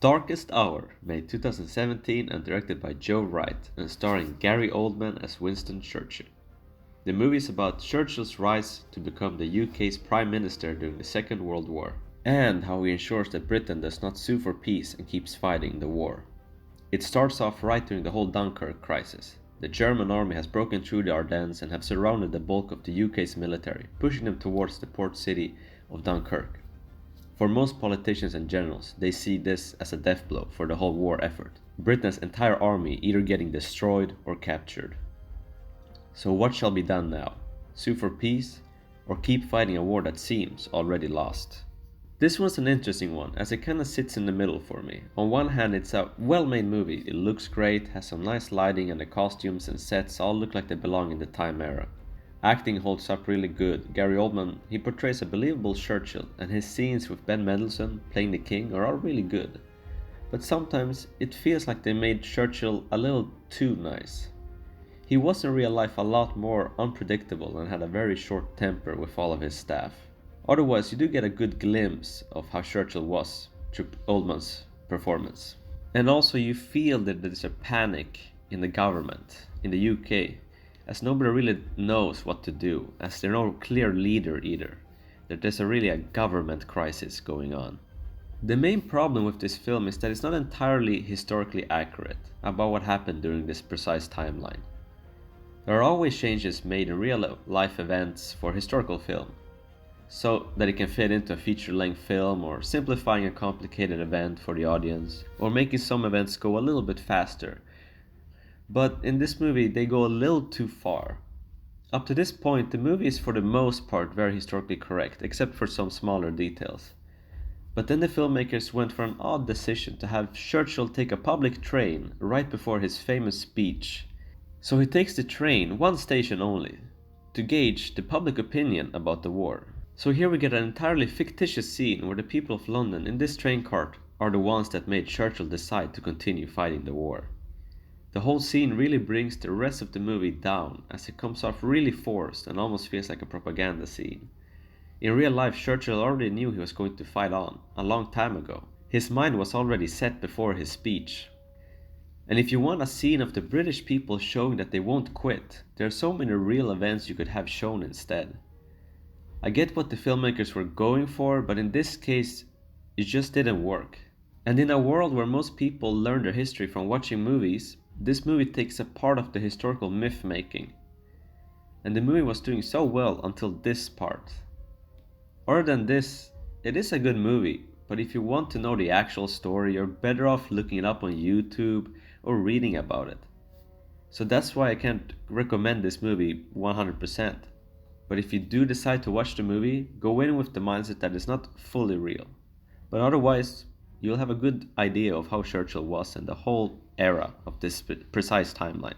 Darkest Hour, made 2017 and directed by Joe Wright and starring Gary Oldman as Winston Churchill. The movie is about Churchill's rise to become the UK's Prime Minister during the Second World War, and how he ensures that Britain does not sue for peace and keeps fighting the war. It starts off right during the whole Dunkirk crisis. The German army has broken through the Ardennes and have surrounded the bulk of the UK's military, pushing them towards the port city of Dunkirk. For most politicians and generals, they see this as a death blow for the whole war effort, Britain's entire army either getting destroyed or captured. So what shall be done now? Sue for peace, or keep fighting a war that seems already lost? This one's an interesting one, as it kinda sits in the middle for me. On one hand, it's a well-made movie. It looks great, has some nice lighting, and the costumes and sets all look like they belong in the time era. Acting holds up really good. Gary Oldman, he portrays a believable Churchill, and his scenes with Ben Mendelsohn playing the king are all really good. But sometimes it feels like they made Churchill a little too nice. He was in real life a lot more unpredictable and had a very short temper with all of his staff. Otherwise, you do get a good glimpse of how Churchill was through Oldman's performance. And also you feel that there's a panic in the government, in the UK, as nobody really knows what to do, as there's no clear leader either. That there's a government crisis going on. The main problem with this film is that it's not entirely historically accurate about what happened during this precise timeline. There are always changes made in real life events for historical film, so that it can fit into a feature-length film, or simplifying a complicated event for the audience, or making some events go a little bit faster. But in this movie, they go a little too far. Up to this point, the movie is for the most part very historically correct, except for some smaller details. But then the filmmakers went for an odd decision to have Churchill take a public train right before his famous speech. So he takes the train one station only, to gauge the public opinion about the war. So here we get an entirely fictitious scene where the people of London in this train cart are the ones that made Churchill decide to continue fighting the war. The whole scene really brings the rest of the movie down, as it comes off really forced and almost feels like a propaganda scene. In real life, Churchill already knew he was going to fight on, a long time ago. His mind was already set before his speech. And if you want a scene of the British people showing that they won't quit, there are so many real events you could have shown instead. I get what the filmmakers were going for, but in this case, it just didn't work. And in a world where most people learn their history from watching movies, this movie takes a part of the historical myth making. And the movie was doing so well until this part. Other than this, it is a good movie, but if you want to know the actual story, you're better off looking it up on YouTube or reading about it. So that's why I can't recommend this movie 100%. But if you do decide to watch the movie, go in with the mindset that it's not fully real. But otherwise, you'll have a good idea of how Churchill was and the whole era of this precise timeline.